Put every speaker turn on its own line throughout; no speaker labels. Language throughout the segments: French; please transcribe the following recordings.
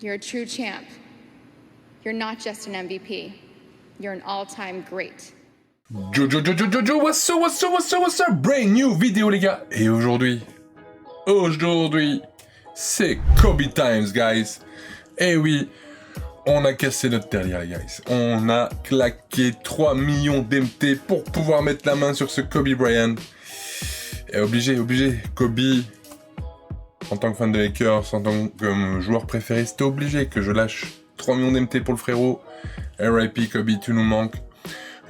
You're a true champ. You're not just an MVP. You're an all-time great.
Jojo, what's up, brand new vidéo les gars. Et aujourd'hui, c'est Kobe Times, guys. Et oui, on a cassé notre terrier, les guys. On a claqué 3 millions d'MT pour pouvoir mettre la main sur ce Kobe Bryant. Et obligé, Kobe, en tant que fan de Lakers, en tant que joueur préféré, c'était obligé que je lâche 3 millions d'MT pour le frérot. RIP Kobe, tu nous manques.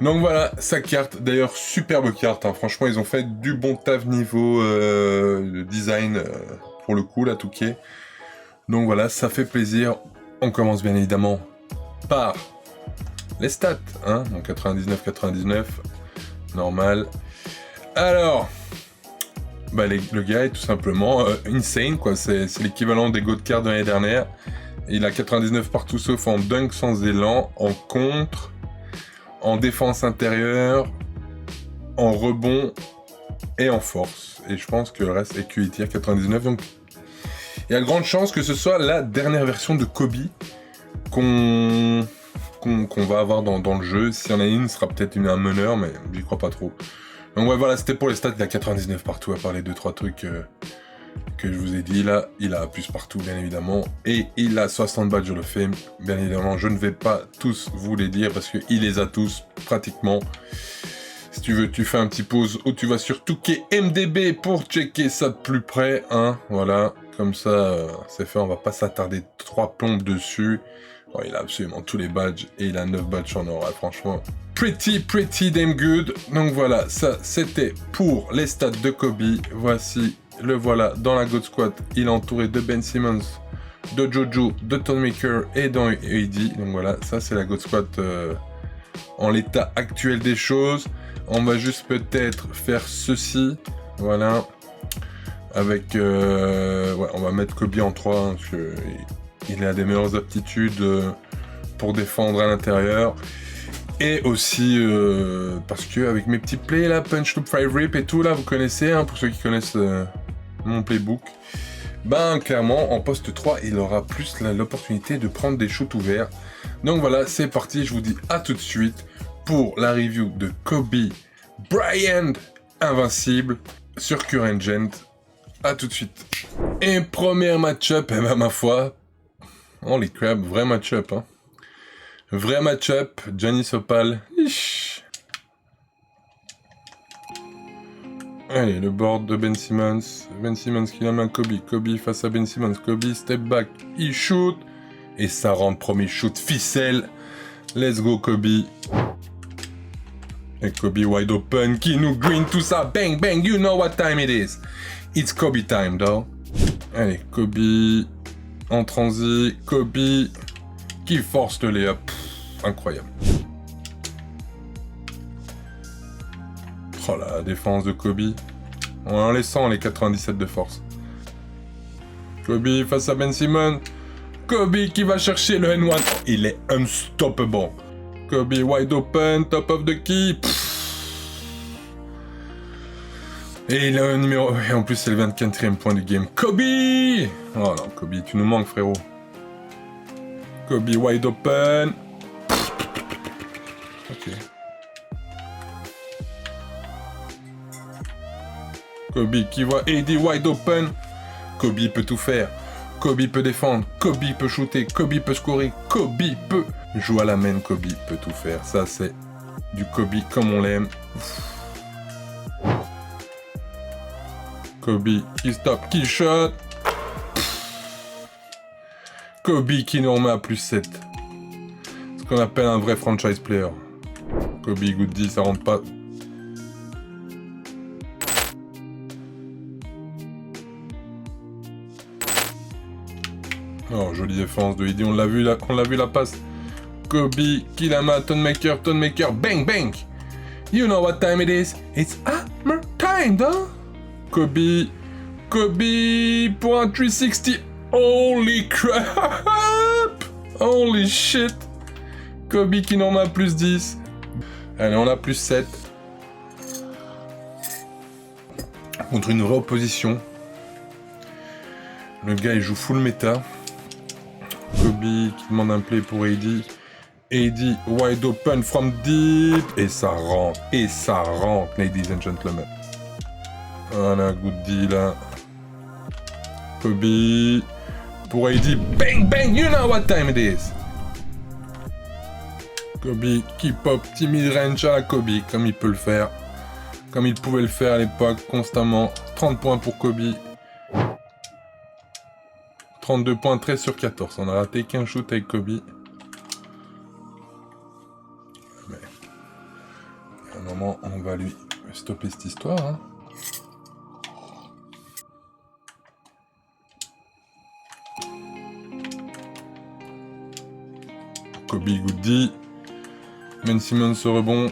Donc voilà, sa carte, d'ailleurs superbe carte, hein. Franchement ils ont fait du bon taf niveau design pour le coup là, Touquet. Donc voilà, ça fait plaisir. On commence bien évidemment par les stats, hein, donc 99, normal. Alors, bah le gars est tout simplement insane quoi, c'est l'équivalent des GOAT cards de l'année dernière. Il a 99 partout sauf en dunk sans élan, en contre, en défense intérieure, en rebond et en force. Et je pense que le reste est QI 99. Donc il y a de grandes chances que ce soit la dernière version de Kobe qu'on va avoir dans le jeu. S'il y en a une, ce sera peut-être un meneur, mais j'y crois pas trop. Donc ouais, voilà, c'était pour les stats. Il a 99 partout, à part les 2-3 trucs que je vous ai dit là. Il a plus partout, bien évidemment. Et il a 60 badges Hall of Fame. Bien évidemment, je ne vais pas tous vous les dire parce qu'il les a tous, pratiquement. Si tu veux, tu fais un petit pause ou tu vas sur Touquet MDB pour checker ça de plus près, hein. Voilà, comme ça, c'est fait. On va pas s'attarder 3 plombes dessus. Bon, il a absolument tous les badges et il a 9 badges en or. Franchement, pretty damn good. Donc voilà, ça c'était pour les stats de Kobe. Voici, le voilà dans la GOAT Squad. Il est entouré de Ben Simmons, de Jojo, de Thon Maker et d'AD. Donc voilà, ça c'est la GOAT Squad en l'état actuel des choses. On va juste peut-être faire ceci. Voilà. Avec... ouais, on va mettre Kobe en 3. Hein, parce que il a des meilleures aptitudes pour défendre à l'intérieur. Et aussi parce que avec mes petits plays là, punch loop 5 rip et tout là, vous connaissez, hein, pour ceux qui connaissent mon playbook. Ben clairement en poste 3 il aura plus l'opportunité de prendre des shoots ouverts. Donc voilà, c'est parti, je vous dis à tout de suite pour la review de Kobe Bryant invincible sur Current Gen. À tout de suite. Et premier match-up, eh ben ma foi, holy crap, vrai match-up, hein. Vrai match-up, Giannis Opal. Allez, le board de Ben Simmons. Ben Simmons qui la main Kobe. Kobe face à Ben Simmons. Kobe, step back, il shoot. Et ça rentre, premier shoot, ficelle. Let's go Kobe. Et Kobe wide open, qui nous green tout ça. Bang, bang, you know what time it is. It's Kobe time, though. Allez, Kobe en transi. Kobe qui force le layup. Incroyable. Oh la défense de Kobe. En laissant les 97 de force. Kobe face à Ben Simmons. Kobe qui va chercher le N1. Il est unstoppable. Kobe wide open, top of the key. Et il a un numéro... Et en plus c'est le 24e point du game. Kobe. Oh non, Kobe, tu nous manques frérot. Kobe wide open. Ok. Kobe qui voit AD wide open. Kobe peut tout faire. Kobe peut défendre. Kobe peut shooter. Kobe peut scorer. Kobe peut jouer à la main. Kobe peut tout faire. Ça c'est du Kobe comme on l'aime. Kobe qui stop, qui shot. Kobe qui nous remet à plus 7. Ce qu'on appelle un vrai franchise player. Kobe good 10, ça rentre pas. Oh, jolie défense de Idi, on l'a vu la passe. Kobe qui la met à Thon Maker, bang bang. You know what time it is. It's hammer time, though. Kobe pour un 360. Holy crap. Holy shit. Kobe qui n'en a plus 10. Allez, on a plus 7. Contre une vraie opposition. Le gars, il joue full méta. qui demande un play pour AD. AD wide open from deep. Et ça rentre, ladies and gentlemen. Voilà, good deal là. Kobe pour AD. Bang bang, you know what time it is. Kobe qui pop, petit mid-range à la Kobe, comme il peut le faire. Comme il pouvait le faire à l'époque, constamment. 30 points pour Kobe. 32 points, 13 sur 14. On a raté qu'un shoot avec Kobe. Mais, à un moment, on va lui stopper cette histoire. Hein. Kobe Goody. Ben Simmons au rebond.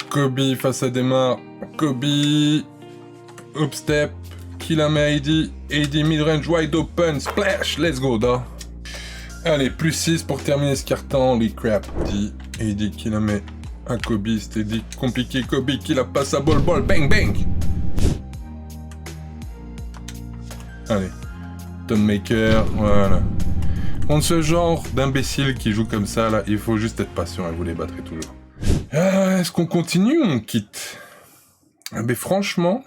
Kobe face à Demar. Kobe. Upstep. Qui la met à AD. AD midrange wide open. Splash. Let's go, da. Allez, plus 6 pour terminer ce carton. Holy crap. AD qui la met à Kobe. C'était dit compliqué. Kobe qui la passe à ball. Bang bang. Allez. Tonmaker. Voilà. Contre ce genre d'imbéciles qui jouent comme ça, là, il faut juste être patient et vous les battrez toujours. Est-ce qu'on continue ou on quitte? Mais franchement,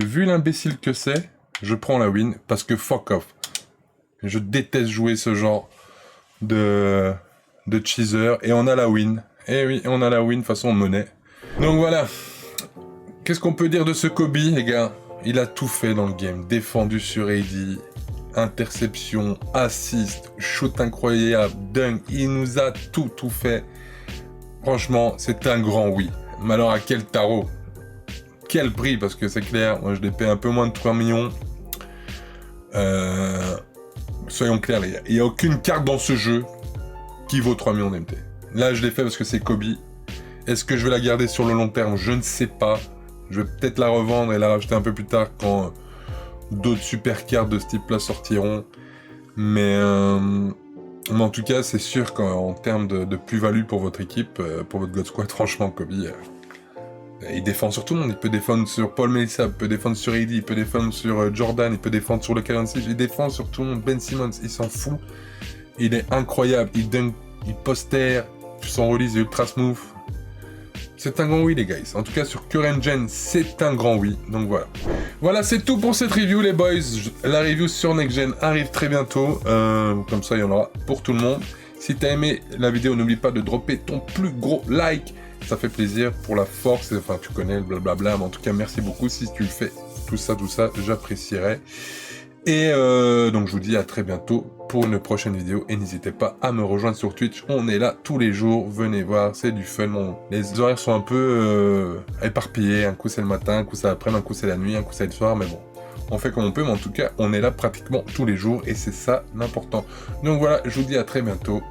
vu l'imbécile que c'est, je prends la win parce que fuck off. Je déteste jouer ce genre de cheeser et on a la win. Eh oui, on a la win façon monnaie. Donc voilà. Qu'est-ce qu'on peut dire de ce Kobe, les gars? Il a tout fait dans le game. Défendu sur AD. Interception, assist, shoot incroyable, dunk, il nous a tout fait. Franchement, c'est un grand oui. Mais alors à quel tarot? Quel prix? Parce que c'est clair, moi je l'ai payé un peu moins de 3 millions. Soyons clairs les gars, il n'y a aucune carte dans ce jeu qui vaut 3 millions d'MT. Là je l'ai fait parce que c'est Kobe. Est-ce que je vais la garder sur le long terme? Je ne sais pas. Je vais peut-être la revendre et la racheter un peu plus tard quand... d'autres super cartes de ce type-là sortiront. Mais en tout cas, c'est sûr qu'en termes de plus-value pour votre équipe, pour votre God Squad, franchement, Kobe, il défend sur tout le monde. Il peut défendre sur Paul Millsap, il peut défendre sur AD, il peut défendre sur Jordan, il peut défendre sur le Currency, il défend sur tout le monde. Ben Simmons, il s'en fout. Il est incroyable. Il dunk, il poster, son release est ultra smooth. C'est un grand oui les guys. En tout cas sur Current Gen, c'est un grand oui. Donc voilà. Voilà, c'est tout pour cette review les boys. La review sur Next Gen arrive très bientôt. Comme ça, il y en aura pour tout le monde. Si t'as aimé la vidéo, n'oublie pas de dropper ton plus gros like. Ça fait plaisir pour la force. Enfin, tu connais le blablabla. Mais en tout cas, merci beaucoup. Si tu le fais, tout ça, j'apprécierais. Et donc je vous dis à très bientôt pour une prochaine vidéo et n'hésitez pas à me rejoindre sur Twitch, on est là tous les jours, venez voir, c'est du fun, les horaires sont un peu éparpillés, un coup c'est le matin, un coup c'est l'après-midi, un coup c'est la nuit, un coup c'est le soir, mais bon, on fait comme on peut, mais en tout cas on est là pratiquement tous les jours et c'est ça l'important. Donc voilà, je vous dis à très bientôt